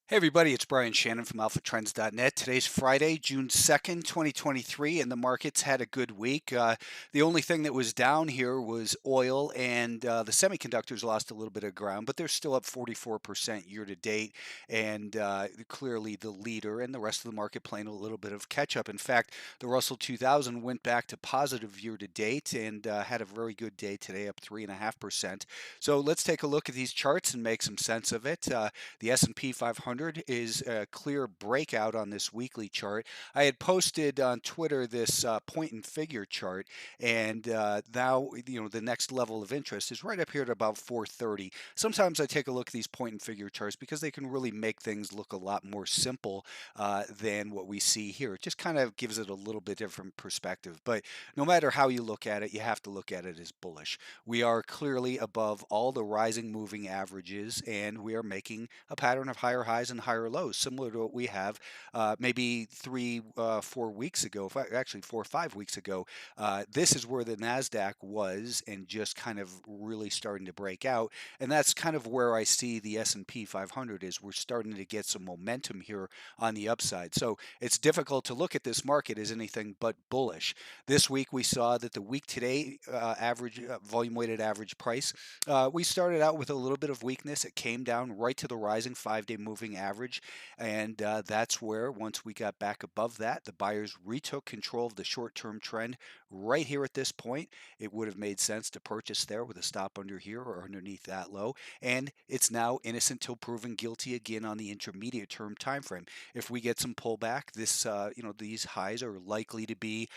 Hey everybody, it's Shannon from Alphatrends.net. Today's Friday, June 2nd, 2023, and the markets had a good week. The only thing that was down here was oil, and the semiconductors lost a little bit of ground, but they're still up 44% year to date, and clearly the leader, and the rest of the market playing a little bit of catch up. In fact, the Russell 2000 went back to positive year to date and had a very good day today, up 3.5%. So let's take a look at these charts and make some sense of it. The S&P 500 is a clear breakout on this weekly chart. I had posted on Twitter this point and figure chart, and now the next level of interest is right up here at about 430. Sometimes I take a look at these point and figure charts because they can really make things look a lot more simple than what we see here. It just kind of gives it a little bit different perspective. But no matter how you look at it, you have to look at it as bullish. We are clearly above all the rising moving averages, and we are making a pattern of higher highs and higher lows, similar to what we have maybe 4 weeks ago, actually 4 or 5 weeks ago. This is where the Nasdaq was, and just kind of really starting to break out, and that's kind of where I see the S&P 500 is. We're starting to get some momentum here on the upside. So it's difficult to look at this market as anything but bullish. This week we saw that the week today average volume weighted average price, we started out with a little bit of weakness. It came down right to the rising 5-day moving average, and that's where, once we got back above that, the buyers retook control of the short-term trend right here at this point. It would have made sense to purchase there with a stop under here or underneath that low, and it's now innocent till proven guilty again on the intermediate term time frame. If we get some pullback, these highs are likely to be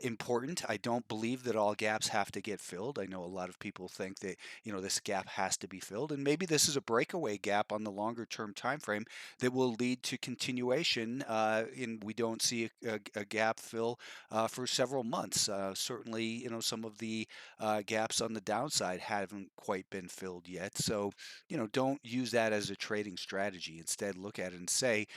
important. I don't believe that all gaps have to get filled. I know a lot of people think that this gap has to be filled, and maybe this is a breakaway gap on the longer term time frame that will lead to continuation, and we don't see a gap fill for several months. Certainly, some of the gaps on the downside haven't quite been filled yet. So, don't use that as a trading strategy. Instead, look at it and say,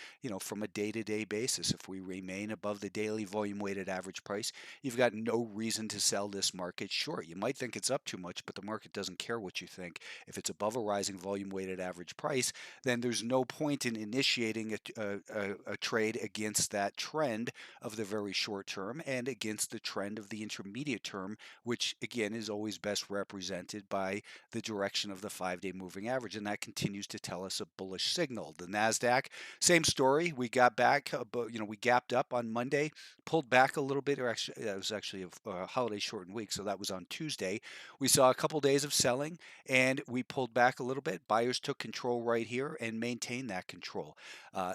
from a day-to-day basis, if we remain above the daily volume weighted average price, you've got no reason to sell this market short. You might think it's up too much, but the market doesn't care what you think. If it's above a rising volume weighted average price, then there's no point in initiating a trade against that trend of the very short term and against the trend of the intermediate term, which again is always best represented by the direction of the 5-day moving average. And that continues to tell us a bullish signal. The NASDAQ, same story. We got back, but we gapped up on Monday, pulled back a little bit, or actually, it was actually a holiday shortened week, so that was on Tuesday. We saw a couple days of selling, and we pulled back a little bit. Buyers took control right here and maintained that control.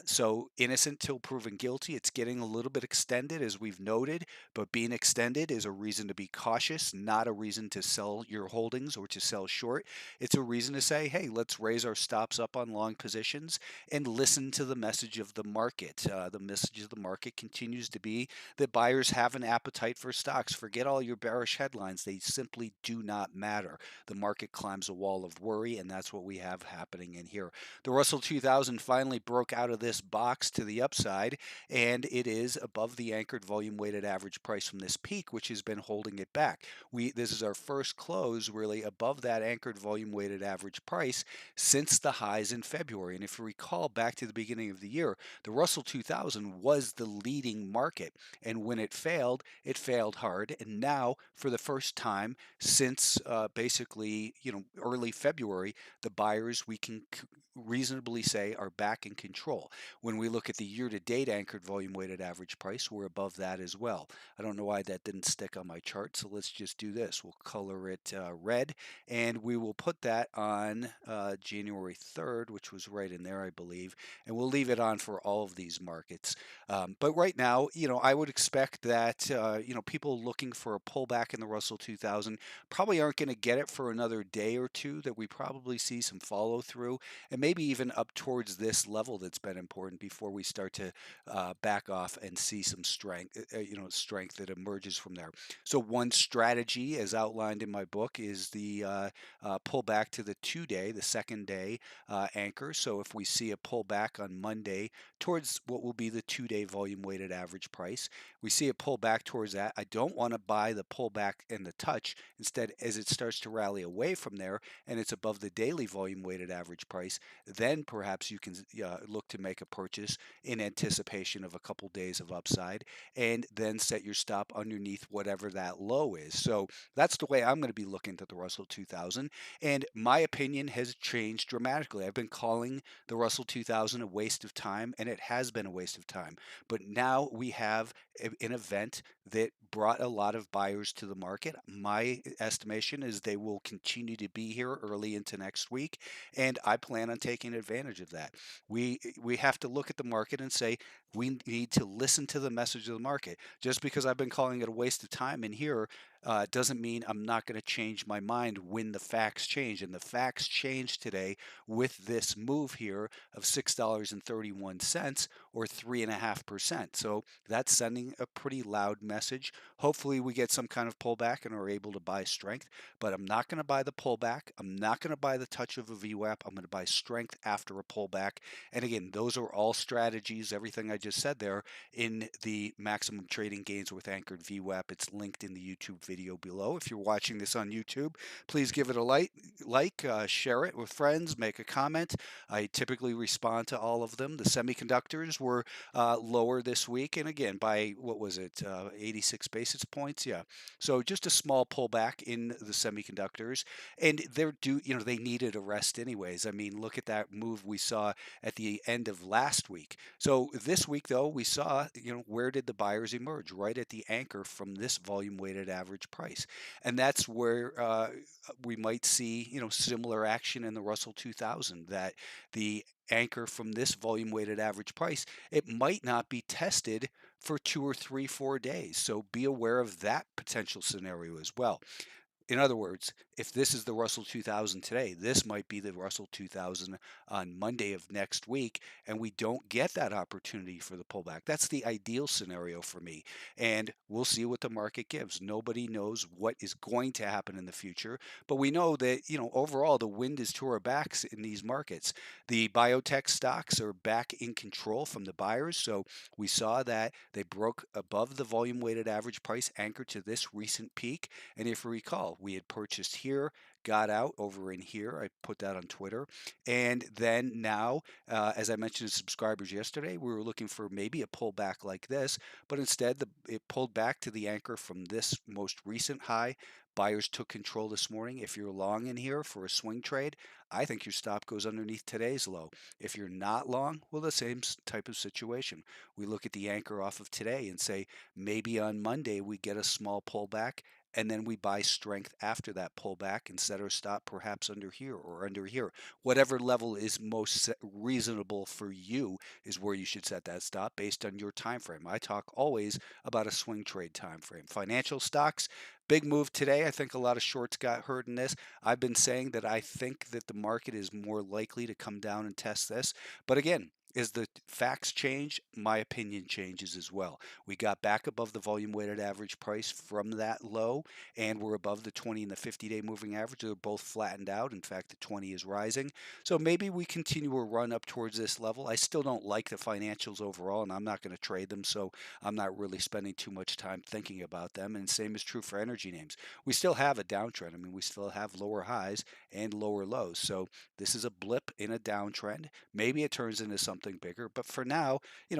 So innocent till proven guilty. It's getting a little bit extended, as we've noted, but being extended is a reason to be cautious, not a reason to sell your holdings or to sell short. It's a reason to say, hey, let's raise our stops up on long positions and listen to the message of the market. The message of the market continues to be that buyers have an appetite for stocks. Forget all your bearish headlines. They simply do not matter. The market climbs a wall of worry, and that's what we have happening in here. The Russell 2000 finally broke out of this box to the upside, and it is above the anchored volume weighted average price from this peak, which has been holding it back. This is our first close really above that anchored volume weighted average price since the highs in February. And if you recall back to the beginning of the year, the Russell 2000 was the leading market. And when it failed hard. And now, for the first time since basically, early February, the buyers, we can reasonably say, are back in control. When we look at the year-to-date anchored volume weighted average price, we're above that as well. I don't know why that didn't stick on my chart, so let's just do this. We'll color it red, and we will put that on January 3rd, which was right in there, I believe, and we'll leave it on for all of these markets. But right now, I would expect that people looking for a pullback in the Russell 2000 probably aren't going to get it for another day or two. That we probably see some follow through, and maybe even up towards this level that's been important before we start to back off and see some strength, strength that emerges from there. So one strategy, as outlined in my book, is the pullback to the 2-day, the second day anchor. So if we see a pullback on Monday towards what will be the 2-day volume weighted average price, we see a pullback towards that. I don't want to buy the pullback and the touch. Instead, as it starts to rally away from there and it's above the daily volume weighted average price, then perhaps you can look to make a purchase in anticipation of a couple days of upside, and then set your stop underneath whatever that low is. So that's the way I'm going to be looking at the Russell 2000. And my opinion has changed dramatically. I've been calling the Russell 2000 a waste of time, and it has been a waste of time. But now we have an event that brought a lot of buyers to the market. My estimation is they will continue to be here early into next week, and I plan on taking advantage of that. We have to look at the market and say we need to listen to the message of the market. Just because I've been calling it a waste of time in here doesn't mean I'm not going to change my mind when the facts change. And the facts change today with this move here of $6.31 or 3.5%. So that's sending a pretty loud message. Hopefully, we get some kind of pullback and are able to buy strength. But I'm not going to buy the pullback. I'm not going to buy the touch of a VWAP. I'm going to buy strength after a pullback. And again, those are all strategies, everything I just said there, in the maximum trading gains with anchored VWAP. It's linked in the YouTube video below. If you're watching this on YouTube, please give it a share it with friends, make a comment. I typically respond to all of them. The semiconductors were lower this week, and again, by what was it, 86 basis points? Yeah. So just a small pullback in the semiconductors, and they're due. They needed a rest anyways. I mean, look at that move we saw at the end of last week. So this week, though, we saw, where did the buyers emerge? Right at the anchor from this volume weighted average price. And that's where we might see, similar action in the Russell 2000, that the anchor from this volume weighted average price, it might not be tested for 2 or 3, 4 days. So be aware of that potential scenario as well. In other words, if this is the Russell 2000 today, this might be the Russell 2000 on Monday of next week, and we don't get that opportunity for the pullback. That's the ideal scenario for me, and we'll see what the market gives. Nobody knows what is going to happen in the future, but we know that, overall the wind is to our backs in these markets. The biotech stocks are back in control from the buyers, so we saw that they broke above the volume weighted average price anchored to this recent peak. And if you recall, we had purchased here, got out over in here. I put that on Twitter. And then now, as I mentioned to subscribers yesterday, we were looking for maybe a pullback like this, but instead it pulled back to the anchor from this most recent high. Buyers took control this morning. If you're long in here for a swing trade, I think your stop goes underneath today's low. If you're not long, well, the same type of situation. We look at the anchor off of today and say maybe on Monday we get a small pullback, and then we buy strength after that pullback and set our stop perhaps under here or under here. Whatever level is most reasonable for you is where you should set that stop based on your time frame. I talk always about a swing trade time frame. Financial stocks, big move today. I think a lot of shorts got hurt in this. I've been saying that I think that the market is more likely to come down and test this. But again, as the facts change, my opinion changes as well. We got back above the volume weighted average price from that low, and we're above the 20 and the 50-day moving average. They're both flattened out. In fact, the 20 is rising. So maybe we continue a run up towards this level. I still don't like the financials overall, and I'm not going to trade them, so I'm not really spending too much time thinking about them. And same is true for energy names. We still have a downtrend. I mean, we still have lower highs and lower lows. So this is a blip in a downtrend. Maybe it turns into something bigger, but for now,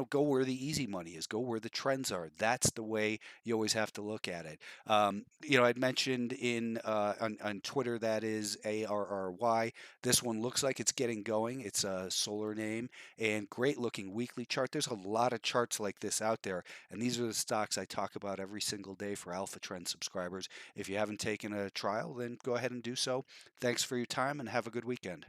go where the easy money is, go where the trends are. That's the way you always have to look at it. I'd mentioned on Twitter, that is ARRY. This one looks like it's getting going. It's a solar name and great looking weekly chart. There's a lot of charts like this out there, and these are the stocks I talk about every single day for Alphatrends subscribers. If you haven't taken a trial, then go ahead and do so. Thanks for your time and have a good weekend.